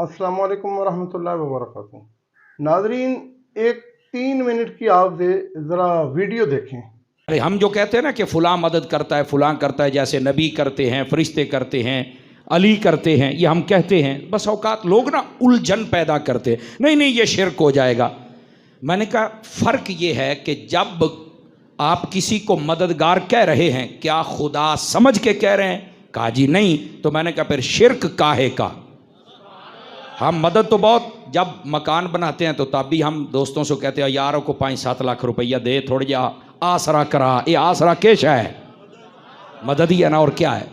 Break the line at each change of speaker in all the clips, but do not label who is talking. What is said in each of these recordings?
अस्सलाम वालेकुम वरहमतुल्लाहि वबरकातुहू। नाजरीन, एक 3 मिनट की आप ज़रा वीडियो देखें।
अरे हम जो कहते हैं ना कि फलां मदद करता है, फलां करता है, जैसे नबी करते हैं, फरिश्ते करते हैं, अली करते हैं, ये हम कहते हैं। बस औकात लोग ना उलझन पैदा करते हैं, नहीं नहीं ये शिरक हो जाएगा। मैंने कहा फ़र्क ये है कि जब आप किसी को मददगार कह रहे हैं, क्या खुदा समझ के कह रहे हैं? कहा जी नहीं। तो मैंने कहा फिर शिरक काहे का? हम मदद तो बहुत, जब मकान बनाते हैं तो तब भी हम दोस्तों से कहते हैं यारों को 5-7 लाख रुपया दे, थोड़ा जा आसरा करा। ये आसरा केशा है, मदद ही है ना, और क्या है।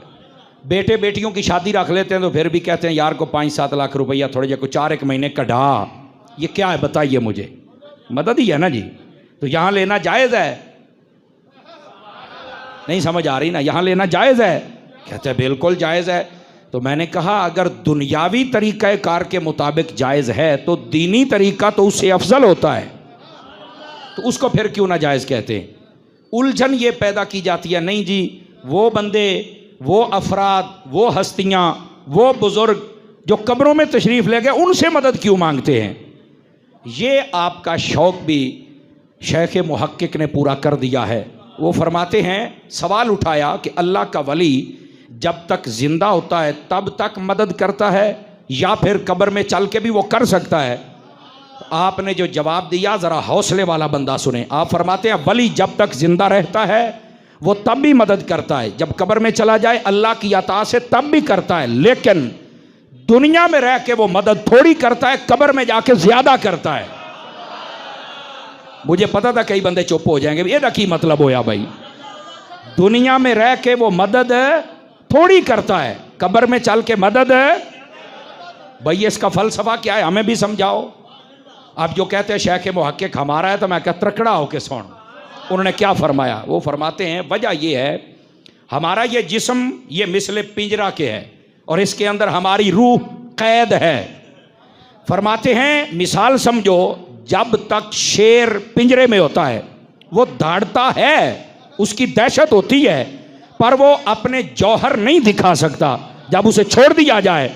बेटे बेटियों की शादी रख लेते हैं तो फिर भी कहते हैं यार को 5-7 लाख रुपया थोड़ा जा को 4-1 महीने कढ़ा। ये क्या है बताइए मुझे, मदद ही है ना जी। तो यहाँ लेना जायज़ है? नहीं समझ आ रही ना, यहाँ लेना जायज़ है? कहते हैं बिल्कुल जायज़ है। तो मैंने कहा अगर दुनियावी तरीक़ा कार के मुताबिक जायज़ है तो दीनी तरीक़ा तो उससे अफजल होता है, तो उसको फिर क्यों ना जायज़ कहते हैं? उलझन ये पैदा की जाती है, नहीं जी वो बंदे, वो अफराद, वो हस्तियाँ, वो बुज़ुर्ग जो कब्रों में तशरीफ़ ले गए, उनसे मदद क्यों मांगते हैं? ये आपका शौक़ भी शेख मुहक्किक ने पूरा कर दिया है। वो फरमाते हैं, सवाल उठाया कि अल्लाह का वली जब तक ज़िंदा होता है तब तक मदद करता है या फिर कब्र में चल के भी वो कर सकता है? आपने जो जवाब दिया ज़रा हौसले वाला बंदा सुने। आप फरमाते हैं वली जब तक ज़िंदा रहता है वो तब भी मदद करता है, जब कब्र में चला जाए अल्लाह की अता से तब भी करता है, लेकिन दुनिया में रह के वो मदद थोड़ी करता है, कब्र में जाके ज़्यादा करता है। मुझे पता था कई बंदे चुप हो जाएंगे, ये की मतलब होया भाई, दुनिया में रह के वो मदद थोड़ी करता है, कब्र में चल के मदद। भाई इसका फ़लसफ़ा क्या है, हमें भी समझाओ। आप जो कहते हैं शेख मुहक्किक हमारा है, तो मैं कहता तकड़ा होके सुन, उन्होंने क्या फरमाया। वो फरमाते हैं वजह ये है हमारा ये जिस्म ये मिसले पिंजरा के है और इसके अंदर हमारी रूह कैद है। फरमाते हैं मिसाल समझो, जब तक शेर पिंजरे में होता है वो दौड़ता है, उसकी दहशत होती है, पर वो अपने जौहर नहीं दिखा सकता। जब उसे छोड़ दिया जाए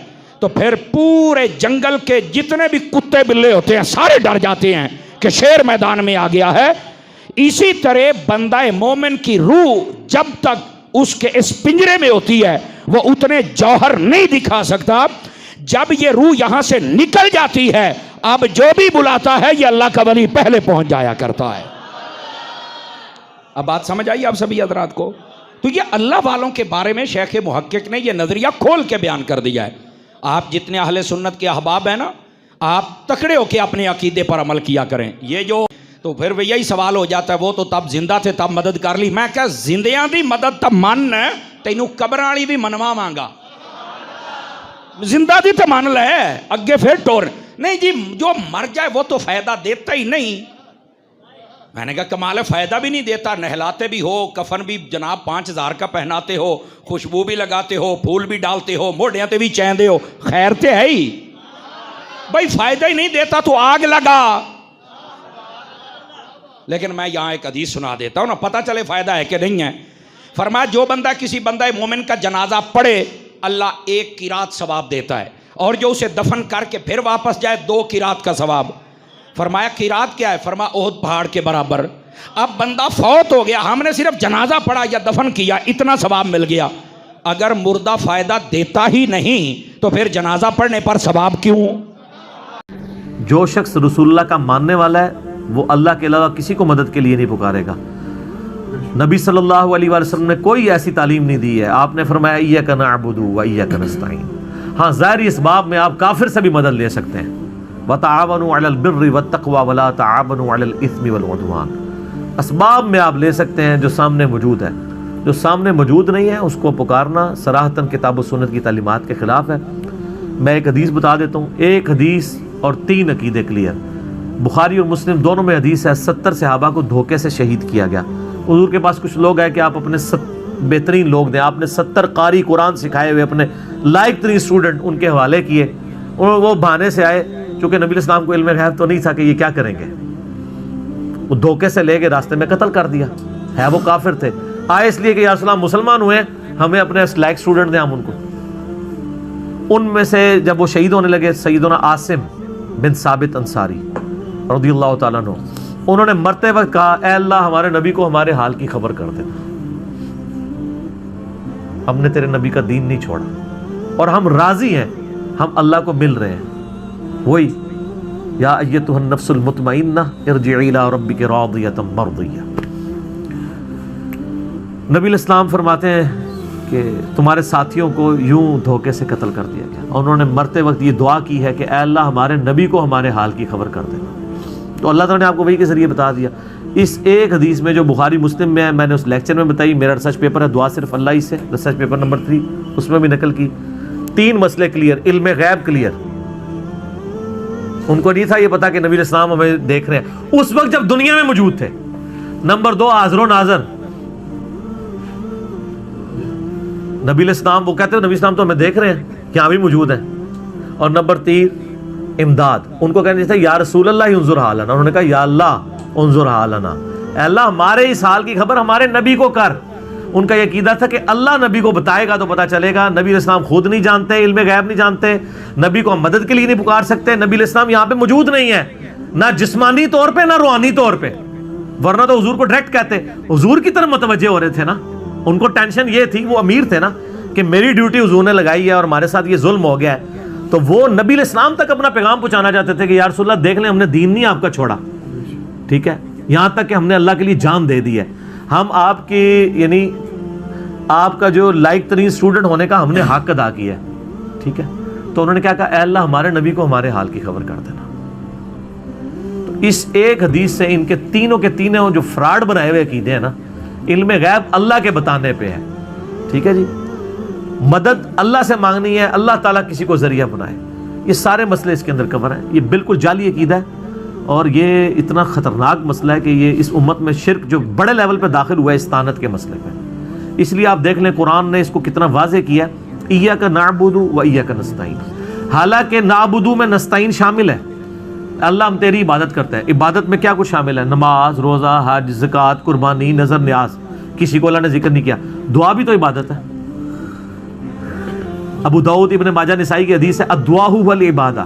तो फिर पूरे जंगल के जितने भी कुत्ते बिल्ले होते हैं सारे डर जाते हैं कि शेर मैदान में आ गया है। इसी तरह बंदा मोमिन की रूह जब तक उसके इस पिंजरे में होती है वो उतने जौहर नहीं दिखा सकता। जब ये रूह यहां से निकल जाती है, अब जो भी बुलाता है ये अल्लाह का वली पहले पहुंच जाया करता है। अब बात समझ आई आप सभी हजरात को? तो ये अल्लाह वालों के बारे में शेख मुहक्किक ने ये नजरिया खोल के बयान कर दिया है। आप जितने अहले सुन्नत के अहबाब हैं ना, आप तकड़े होके अपने अकीदे पर अमल किया करें। ये जो तो फिर वह यही सवाल हो जाता है, वो तो तब जिंदा थे तब मदद कर ली। मैं क्या जिंदियां दी मदद तब मन तेनू कब्र वाली भी मनवा मांगा, जिंदा दी तो मन ले अगे फिर टोर। नहीं जी जो मर जाए वो तो फायदा देता ही नहीं। मैंने कहा कमाल है, फायदा भी नहीं देता, नहलाते भी हो, कफन भी जनाब 5000 का पहनाते हो, खुशबू भी लगाते हो, फूल भी डालते हो, मोढ़ियां ते भी चैंदे हो, खैर ते है ही भाई, फायदा ही नहीं देता तो आग लगा। लेकिन मैं यहां एक हदीस सुना देता हूं ना, पता चले फायदा है कि नहीं है। फरमाया जो बंदा किसी बंदा मोमिन का जनाजा पढ़े अल्लाह 1 किरात सवाब देता है, और जो उसे दफन करके फिर वापस जाए 2 किरात का सवाब। फरमाया किरात क्या है? फरमाया ओहद पहाड़ के बराबर। अब बंदा फौत हो गया, हमने सिर्फ जनाजा पढ़ा या दफन किया, इतना सवाब मिल गया। अगर मुर्दा फायदा देता ही नहीं तो फिर जनाजा पढ़ने पर सवाब क्यों?
जो शख्स रसूलुल्लाह का मानने वाला है वो अल्लाह के अलावा किसी को मदद के लिए नहीं पुकारेगा। नबी सल्लल्लाहु अलैहि वसल्लम ने कोई ऐसी तालीम नहीं दी है। आपने फरमाया इय्याका नअबुदु व इय्याका नस्तईन। हाँ, ज़ाहिर इस बाब में आप काफिर से भी मदद ले सकते हैं। वतआवनु अलल बिर्रि वत्तक़वा वला तआवनु अलल इस्मि वल उद्वान। असबाब में आप ले सकते हैं जो सामने मौजूद है, जो सामने मौजूद नहीं है उसको पुकारना सराहतन किताब व सुन्नत की तालीमात के ख़िलाफ़ है। मैं एक हदीस बता देता हूँ, एक हदीस और 3 अकीदे क्लियर। बुखारी और मुस्लिम दोनों में हदीस है, 70 सहाबा को धोखे से शहीद किया गया। हुजूर के पास कुछ लोग हैं कि आप अपने बेहतरीन लोग दें, आपने 70 कारी कुरान सिखाए हुए अपने लायक तरीन स्टूडेंट उनके हवाले किए, और वो बहाने से आए चूँकि नबी इस्लाम को इल्म गैब तो नहीं था कि ये क्या करेंगे, वो धोखे से ले गए, रास्ते में कत्ल कर दिया। है वो काफिर थे, आए इसलिए कि या रसूलल्लाह मुसलमान हुए, हमें अपने लायक स्टूडेंट दें हम उनको। ان میں سے جب وہ شہید ہونے لگے سیدنا عاصم بن ثابت انصاری رضی اللہ تعالیٰ عنہ، انہوں نے مرتے وقت کہا اے اللہ ہمارے نبی کو ہمارے حال کی خبر کر دینا، ہم نے تیرے نبی کا دین نہیں چھوڑا اور ہم راضی ہیں، ہم اللہ کو مل رہے ہیں۔ وہی یا ایتھا النفس المطمئنہ ارجعی الی ربک راضیۃ مرضیہ۔ نبی الاسلام فرماتے ہیں کہ تمہارے ساتھیوں کو یوں دھوکے سے قتل کر دیا گیا، اور انہوں نے مرتے وقت یہ دعا کی ہے کہ اے اللہ ہمارے نبی کو ہمارے حال کی خبر کر دینا۔ تو اللہ تعالیٰ نے آپ کو وہی کے ذریعے بتا دیا۔ اس ایک حدیث میں جو بخاری مسلم میں ہے، میں نے اس لیکچر میں بتائی، میرا ریسرچ پیپر ہے دعا صرف اللہ ہی سے، ریسرچ پیپر نمبر 3، اس میں بھی نقل کی۔ 3 مسئلے کلیئر، علم غیب کلیئر۔ ان کو نہیں تھا یہ پتا کہ نبی الاسلام ہمیں دیکھ رہے ہیں اس وقت جب دنیا میں موجود تھے۔ نمبر 2 حاضر و ناظر، نبی الاسلام وہ کہتے ہیں نبی الاسلام تو ہمیں دیکھ رہے ہیں، یہاں بھی موجود ہیں۔ اور نمبر 3 امداد، ان کو کہنے تھے یا رسول اللہ انظر حالنا، انہوں نے کہا یا اللہ انظر حالنا، اے اللہ ہمارے اس حال کی خبر ہمارے نبی کو کر۔ ان کا یہ عقیدہ تھا کہ اللہ نبی کو بتائے گا تو پتہ چلے گا، نبی الاسلام خود نہیں جانتے، علم غیب نہیں جانتے، نبی کو ہم مدد کے لیے نہیں پکار سکتے، نبی الاسلام یہاں پہ موجود نہیں ہے، نہ جسمانی طور پہ نہ روحانی طور پہ، ورنہ تو حضور کو ڈائریکٹ کہتے، حضور کی طرف متوجہ ہو رہے تھے نا۔ ان کو ٹینشن یہ تھی، وہ امیر تھے نا، کہ میری ڈیوٹی حضور نے لگائی ہے اور ہمارے ساتھ یہ ظلم ہو گیا ہے، تو وہ نبی الاسلام تک اپنا پیغام پہنچانا چاہتے تھے کہ یا رسول اللہ دیکھ لیں ہم نے دین نہیں آپ کا چھوڑا، ٹھیک ہے، یہاں تک کہ ہم نے اللہ کے لیے جان دے دی ہے، ہم آپ کی یعنی آپ کا جو لائق ترین اسٹوڈنٹ ہونے کا ہم نے حق ادا کیا ہے، ٹھیک ہے۔ تو انہوں نے کیا کہا اے اللہ ہمارے نبی کو ہمارے حال کی خبر کر دینا۔ تو اس ایک حدیث سے ان کے تینوں کے تینوں جو فراڈ بنائے ہوئے عقیدے ہیں نا، علم غیب اللہ کے بتانے پہ ہے، ٹھیک ہے جی، مدد اللہ سے مانگنی ہے، اللہ تعالیٰ کسی کو ذریعہ بنائے، یہ سارے مسئلے اس کے اندر کور ہیں۔ یہ بالکل جعلی عقیدہ ہے اور یہ اتنا خطرناک مسئلہ ہے کہ یہ اس امت میں شرک جو بڑے لیول پہ داخل ہوا ہے استانت کے مسئلے پہ، اس لیے آپ دیکھ لیں قرآن نے اس کو کتنا واضح کیا، ایاک نعبد و ایاک نستعین، حالانکہ نعبدو میں نستعین شامل ہے، اللہ ہم تیری عبادت کرتے ہیں۔ عبادت میں کیا کچھ شامل ہے؟ نماز، روزہ، حج، زکوٰۃ، قربانی، نذر، نیاز، کسی کو اللہ نے ذکر نہیں کیا۔ دعا بھی تو عبادت ہے، ابو داؤد ابن ماجہ نسائی کی حدیث ہے الدعاء والعبادہ،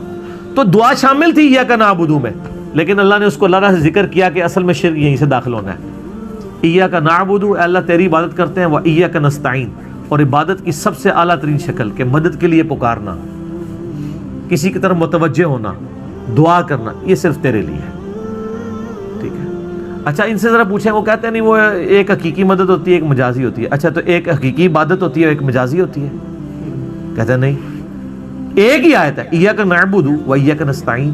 تو دعا شامل تھی ایاک نعبدو میں، لیکن اللہ نے اس کو اللہ سے ذکر کیا کہ اصل میں شرک یہیں سے داخل ہونا ہے۔ ایاک نعبد، اے اللہ تیری عبادت کرتے ہیں، و ایاک نستعین، اور عبادت کی سب سے اعلیٰ ترین شکل کہ مدد کے لیے پکارنا، کسی کی طرف متوجہ ہونا، دعا کرنا، یہ صرف تیرے لیے ہے، ٹھیک ہے۔ اچھا ان سے ذرا پوچھیں، وہ کہتے ہیں نہیں وہ ایک حقیقی مدد ہوتی ہے ایک مجازی ہوتی ہے۔ اچھا تو ایک حقیقی عبادت ہوتی ہے ایک مجازی ہوتی ہے؟ کہتے ہیں نہیں، ایک ہی آیت ہے ایاک نعبد و ایاک نستعین،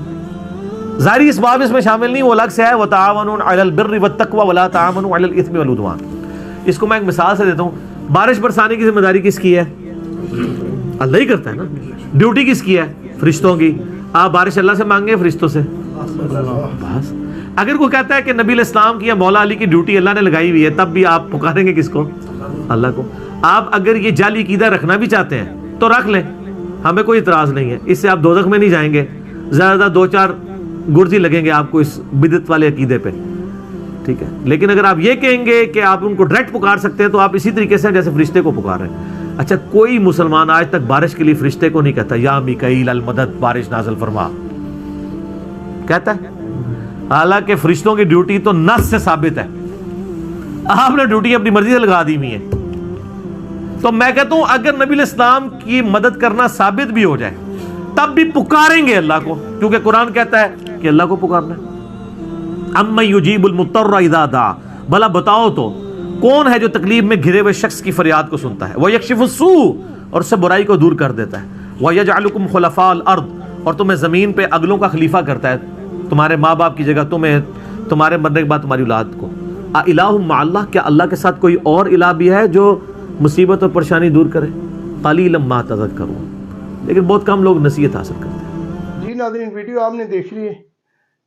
ظاہری اسباب اس میں شامل نہیں، وہ الگ سے ہے وتعاونوا علی البر والتقوی ولا تعاونوا علی الاثم والعدوان۔ اس کو میں ایک مثال سے دیتا ہوں، بارش برسانے کی ذمہ داری کس کی ہے؟ اللہ ہی کرتا ہے نا۔ ڈیوٹی کس کی ہے؟ فرشتوں کی۔ آپ بارش اللہ سے مانگے فرشتوں سے؟ بس اگر کوئی کہتا ہے کہ نبی الاسلام کی یا مولا علی کی ڈیوٹی اللہ نے لگائی ہوئی ہے، تب بھی آپ پکاریں گے کس کو؟ اللہ کو۔ آپ اگر یہ جعلی عقیدہ رکھنا بھی چاہتے ہیں تو رکھ لیں، ہمیں کوئی اعتراض نہیں ہے، اس سے آپ دوزخ میں نہیں جائیں گے، زیادہ 2-4 گرزی لگیں گے آپ کو اس بدعت والے عقیدے پہ، ٹھیک ہے۔ لیکن اگر آپ یہ کہیں گے کہ آپ ان کو ڈائریکٹ پکار سکتے ہیں تو آپ اسی طریقے سے جیسے فرشتے کو پکار رہے ہیں۔ اچھا کوئی مسلمان آج تک بارش کے لیے فرشتے کو نہیں کہتا یا میکائیل المدد بارش نازل فرما، کہتا ہے؟ حالانکہ فرشتوں کی ڈیوٹی تو نص سے ثابت ہے، آپ نے ڈیوٹی اپنی مرضی سے لگا دی ہوئی ہے۔ تو میں کہتا ہوں اگر نبی الاسلام کی مدد کرنا ثابت بھی ہو جائے تب بھی پکاریں گے اللہ کو، کیونکہ قرآن کہتا ہے کہ اللہ کو پکارنا ہے۔ اَمَّن يُجِيبُ الْمُضْطَرَّ إِذَا دَعَا، بھلا بتاؤ تو کون ہے جو تکلیف میں گھرے ہوئے شخص کی فریاد کو سنتا ہے، وَيَكْشِفُ السُّوءَ، اور اس سے برائی کو دور کر دیتا ہے، وَيَجْعَلُكُمْ خُلَفَاءَ الْأَرْضِ، اور تمہیں زمین پہ اگلوں کا خلیفہ کرتا ہے، تمہارے ماں باپ کی جگہ تمہیں، تمہارے مرنے کے بعد تمہاری اولاد کو۔ اِلَٰهٌ مَّعَ اللَّهِ، کیا اللہ کے ساتھ کوئی اور الہ بھی ہے جو مصیبت اور پریشانی دور کرے؟ قَلِيلًا مَّا تَذَكَّرُونَ، لیکن بہت کم لوگ نصیحت حاصل کرتے ہیں۔
جی ناظرین، ویڈیو آپ نے دیکھ لی ہے،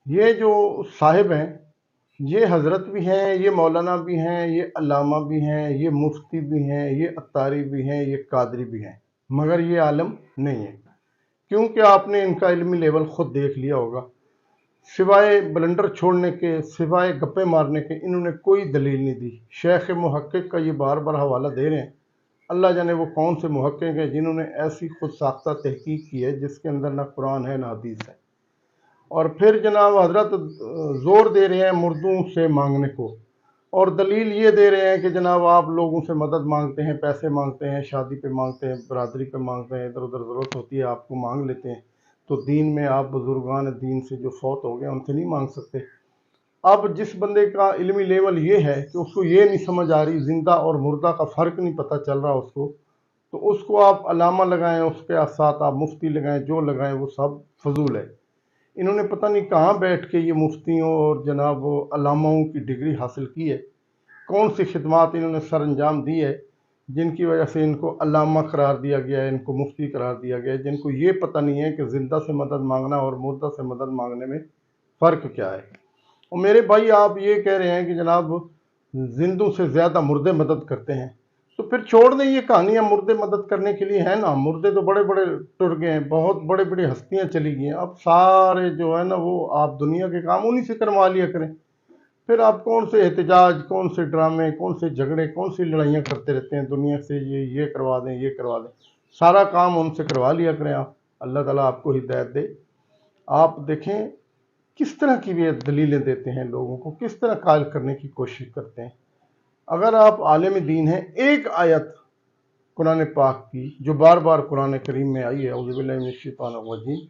یہ جو صاحب ہیں یہ حضرت بھی ہیں، یہ مولانا بھی ہیں، یہ علامہ بھی ہیں، یہ مفتی بھی ہیں، یہ عطاری بھی ہیں، یہ قادری بھی ہیں، مگر یہ عالم نہیں ہے، کیونکہ آپ نے ان کا علمی لیول خود دیکھ لیا ہوگا۔ سوائے بلنڈر چھوڑنے کے، سوائے گپے مارنے کے، انہوں نے کوئی دلیل نہیں دی۔ شیخ محقق کا یہ بار بار حوالہ دے رہے ہیں اللہ जाने वो कौन से मुहक्किक हैं जिन्होंने ऐसी खुद साख्ता तहकीक की है जिसके अंदर ना कुरान है ना हदीस है। और फिर जनाब हजरत ज़ोर दे रहे हैं मुर्दों से मांगने को, और दलील ये दे रहे हैं कि जनाब आप लोगों से मदद मांगते हैं, पैसे मांगते हैं, शादी पे मांगते हैं, बरादरी पे मांगते हैं, इधर उधर ज़रूरत होती है आपको मांग लेते हैं, तो दीन में आप बुजुर्गान दीन से जो फौत हो गए उनसे नहीं मांग सकते। अब जिस बंदे का इल्मी लेवल ये है कि उसको ये नहीं समझ आ रही, ज़िंदा और मुर्दा का फ़र्क नहीं पता चल रहा उसको, तो उसको आप अलामा लगाएं, उसके साथ आप मुफ्ती लगाएं, जो लगाएं वो सब फजूल है। इन्होंने पता नहीं कहाँ बैठ के ये मुफ्तियों और जनाब अलामाओं की डिग्री हासिल की है, कौन सी खिदमात इन्होंने सर अंजाम दी है जिनकी वजह से इनको अल्लामा करार दिया गया है, इनको मुफ्ती करार दिया गया है, जिनको ये पता नहीं है कि ज़िंदा से मदद मांगना और मुर्दा से मदद मांगने में फ़र्क क्या है। और मेरे भाई आप ये कह रहे हैं कि जनाब जिंदों से ज़्यादा मुर्दे मदद करते हैं, तो फिर छोड़ दें ये कहानियाँ, मुर्दे मदद करने के लिए है ना, मुर्दे तो बड़े बड़े टुर गए हैं, बहुत बड़े बड़ी हस्तियाँ चली गई हैं, अब सारे जो है ना वो आप दुनिया के काम उन्हीं से करवा लिया करें। फिर आप कौन से एहतजाज, कौन से ड्रामे, कौन से झगड़े, कौन सी लड़ाइयाँ करते रहते हैं दुनिया से, ये करवा दें, ये करवा दें, सारा काम उनसे करवा लिया करें आप। अल्लाह ताला आपको हिदायत दे। आप देखें किस तरह की वे दलीलें देते हैं लोगों को, किस तरह कायल करने की कोशिश करते हैं। अगर आप आलिम दीन हैं, एक आयत कुरान पाक की जो बार बार कुरान करीम में आई है, औज़ु बिल्लाहि मिनश शैतानिर रजीम,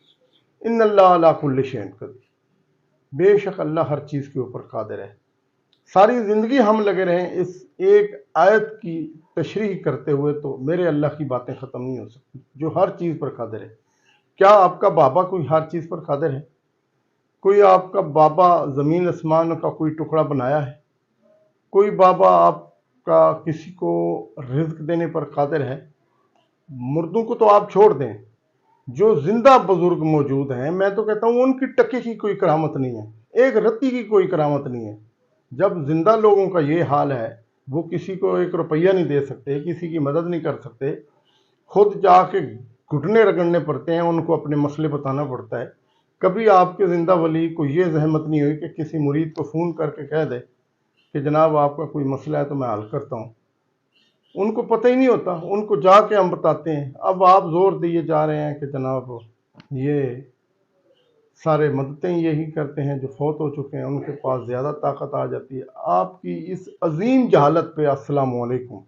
इन्नल्लाह अला कुल्लि शैइन क़दीर, बेशक अल्लाह हर चीज़ के ऊपर कादिर है। सारी ज़िंदगी हम लगे रहें इस एक आयत की तशरीह करते हुए, तो मेरे अल्लाह की बातें ख़त्म नहीं हो सकती, जो हर चीज़ पर कादिर है। क्या आपका बाबा कोई हर चीज़ पर कादिर है? कोई आपका बाबा ज़मीन आसमान का कोई टुकड़ा बनाया है? कोई बाबा आपका किसी को रिज़्क देने पर कादिर है? मुर्दों को तो आप छोड़ दें, जो जिंदा बुजुर्ग मौजूद हैं, मैं तो कहता हूँ उनकी टके की कोई करामत नहीं है, एक रत्ती की कोई करामत नहीं है। जब जिंदा लोगों का ये हाल है, वो किसी को एक रुपया नहीं दे सकते, किसी की मदद नहीं कर सकते, खुद जाके घुटने रगड़ने पड़ते हैं, उनको अपने मसले बताना पड़ता है। कभी आपके जिंदा वली को ये जहमत नहीं हुई कि किसी मुरीद को फ़ोन करके कह दे कि जनाब आपका कोई मसला है तो मैं हल करता हूँ? उनको पता ही नहीं होता, उनको जाके हम बताते हैं। अब आप जोर दिए जा रहे हैं कि जनाब ये सारे मदतें यही करते हैं, जो फौत हो चुके हैं उनके पास ज़्यादा ताकत आ जाती है। आपकी इस अजीम जहालत पे अस्सलाम वालेकुम।